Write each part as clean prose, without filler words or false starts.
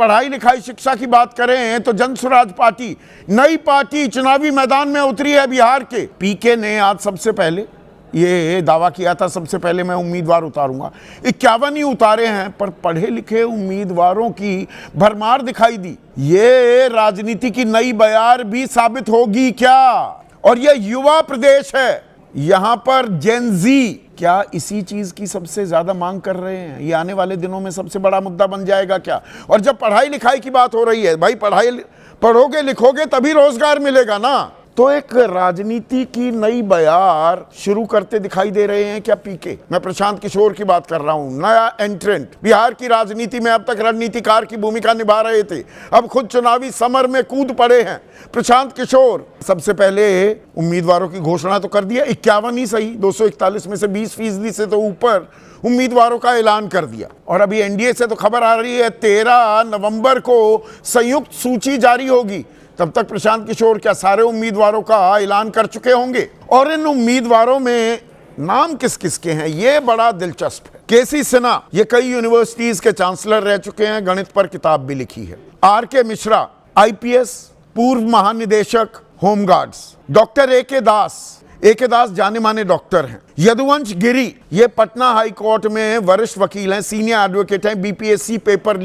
पढ़ाई लिखाई शिक्षा की बात करें तो जन स्वराज पार्टी, नई पार्टी चुनावी मैदान में उतरी है बिहार के। पीके ने आज सबसे पहले ये दावा किया था, सबसे पहले मैं उम्मीदवार उतारूंगा। 51 ही उतारे हैं, पर पढ़े लिखे उम्मीदवारों की भरमार दिखाई दी। ये राजनीति की नई बयार भी साबित होगी क्या? और ये युवा प्रदेश है, यहां पर जेन जी क्या इसी चीज की सबसे ज्यादा मांग कर रहे हैं? ये आने वाले दिनों में सबसे बड़ा मुद्दा बन जाएगा क्या? और जब पढ़ाई लिखाई की बात हो रही है, भाई पढ़ोगे लिखोगे तभी रोजगार मिलेगा ना। तो एक राजनीति की नई बयार शुरू करते दिखाई दे रहे हैं क्या पीके? मैं प्रशांत किशोर की बात कर रहा हूं, नया एंट्रेंट बिहार की राजनीति में। अब तक रणनीतिकार की भूमिका निभा रहे थे, अब खुद चुनावी समर में कूद पड़े हैं प्रशांत किशोर। सबसे पहले उम्मीदवारों की घोषणा तो कर दिया, 51 ही सही, 241 में से 20% से तो ऊपर उम्मीदवारों का ऐलान कर दिया। और अभी एनडीए से तो खबर आ रही है 13 नवंबर को संयुक्त सूची जारी होगी। तब तक प्रशांत किशोर क्या सारे उम्मीदवारों का ऐलान कर चुके होंगे? और इन उम्मीदवारों में नाम किस किस के हैं, ये बड़ा दिलचस्प है। केसी सिन्हा, ये कई यूनिवर्सिटीज के चांसलर रह चुके हैं, गणित पर किताब भी लिखी है। आर.के. मिश्रा, आईपीएस, पूर्व महानिदेशक होमगार्ड्स। Doctor A K. दास जाने माने डॉक्टर हैं। यदुवंश गिरी, ये पटना हाई कोर्ट में वरिष्ठ वकील हैं, सीनियर एडवोकेट हैं। बीपीएससी पेपर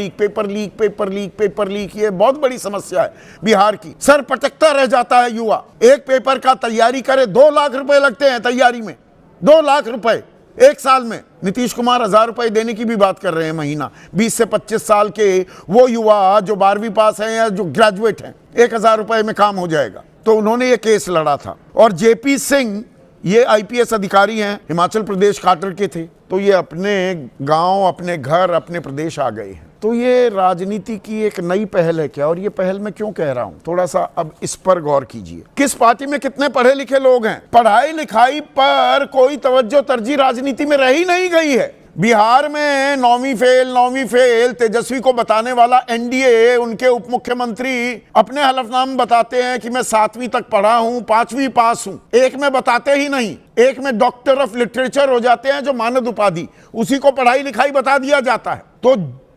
लीक, ये बहुत बड़ी समस्या है बिहार की। सर पटकता रह जाता है युवा। एक पेपर का तैयारी करे 2 लाख रुपए लगते हैं तैयारी में, 2 लाख रुपए एक साल में। नीतीश कुमार 1000 रुपए देने की भी बात कर रहे हैं महीना। 20 से 25 साल के वो युवा जो 12वीं पास हैं या जो ग्रेजुएट हैं, 1000 रुपए में काम हो जाएगा। तो उन्होंने ये केस लड़ा था। और जेपी सिंह, ये आईपीएस अधिकारी हैं, हिमाचल प्रदेश काटर के थे, तो ये अपने गांव, अपने घर, अपने प्रदेश आ गए हैं। तो ये राजनीति की एक नई पहल है क्या? और ये पहल मैं क्यों कह रहा हूं, थोड़ा सा अब इस पर गौर कीजिए। किस पार्टी में कितने पढ़े लिखे लोग हैं? पढ़ाई लिखाई पर कोई तवज्जो तरजीह राजनीति में रही नहीं गई है। बिहार में 9वीं फेल तेजस्वी को बताने वाला एनडीए, उनके उप मुख्यमंत्री अपने हलफनामे बताते हैं कि मैं 7वीं तक पढ़ा हूं, 5वीं पास हूं। एक में बताते ही नहीं, एक में डॉक्टर ऑफ लिटरेचर हो जाते हैं जो मानद उपाधि, उसी को पढ़ाई लिखाई बता दिया जाता है। तो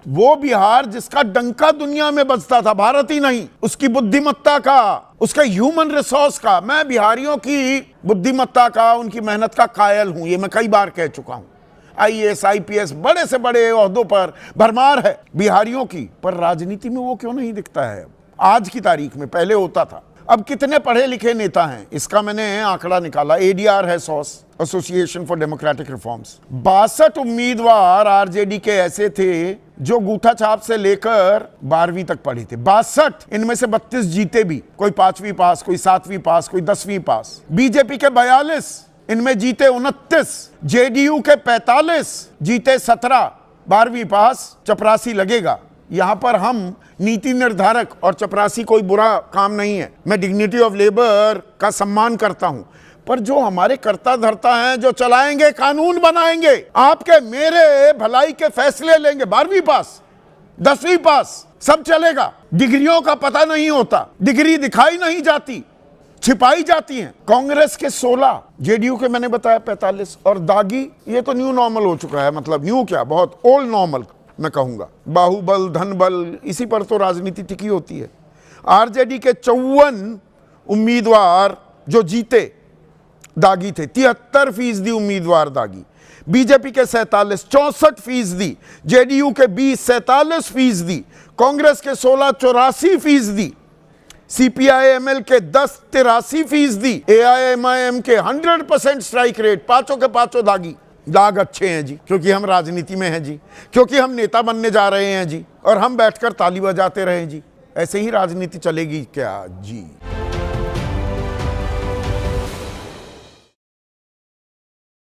वो बिहार जिसका डंका दुनिया में बजता था, भारत ही नहीं, उसकी बुद्धिमत्ता का, उसके ह्यूमन रिसोर्स का, मैं बिहारियों की बुद्धिमत्ता का, उनकी मेहनत का कायल हूं। ये मैं कई बार कह चुका हूं। आईएएस, आईपीएस, बड़े से बड़े ओहदों पर भरमार है बिहारियों की, पर राजनीति में वो क्यों नहीं दिखता है आज की तारीख में? पहले होता था। अब कितने पढ़े लिखे नेता हैं, इसका मैंने आंकड़ा निकाला। एडीआर है sauce, association for democratic reforms. 62 उम्मीदवार आरजेडी के ऐसे थे जो गूठा छाप से लेकर 12वीं तक पढ़े थे। 62, इनमें से 32 जीते भी, कोई 5वीं पास, कोई 7वीं पास, कोई 10वीं पास। बीजेपी के 42, इनमें जीते 29, जेडीयू के 45, जीते 17, 12वीं पास, चपरासी लगेगा। यहां पर हम नीति निर्धारक, और चपरासी कोई बुरा काम नहीं है, मैं डिग्निटी ऑफ लेबर का सम्मान करता हूं, पर जो हमारे कर्ता धर्ता हैं, जो चलाएंगे, कानून बनाएंगे, आपके मेरे भलाई के फैसले लेंगे, 12वीं पास, 10वीं पास, सब चलेगा। डिग्रियों का पता नहीं होता, डिग्री दिखाई नहीं जाती, छिपाई जाती हैं। कांग्रेस के 16, जेडीयू के मैंने बताया 45, और दागी, ये तो न्यू नॉर्मल हो चुका है, मतलब न्यू क्या, बहुत ओल्ड नॉर्मल मैं कहूंगा। बाहुबल, धनबल, इसी पर तो राजनीति टिकी होती है। आरजेडी के 54 उम्मीदवार जो जीते दागी थे, 73% उम्मीदवार दागी। बीजेपी के 47, 64%, जेडीयू के 20, 47%, कांग्रेस के 16, 84%, सीपीआई-एमएल के 10, 83%, एआईएमआईएम के 100% स्ट्राइक रेट। पांचों के पांचों दागी। दाग अच्छे हैं जी, क्योंकि हम राजनीति में हैं जी, क्योंकि हम नेता बनने जा रहे हैं जी, और हम बैठकर ताली बजाते रहे जी। ऐसे ही राजनीति चलेगी क्या जी?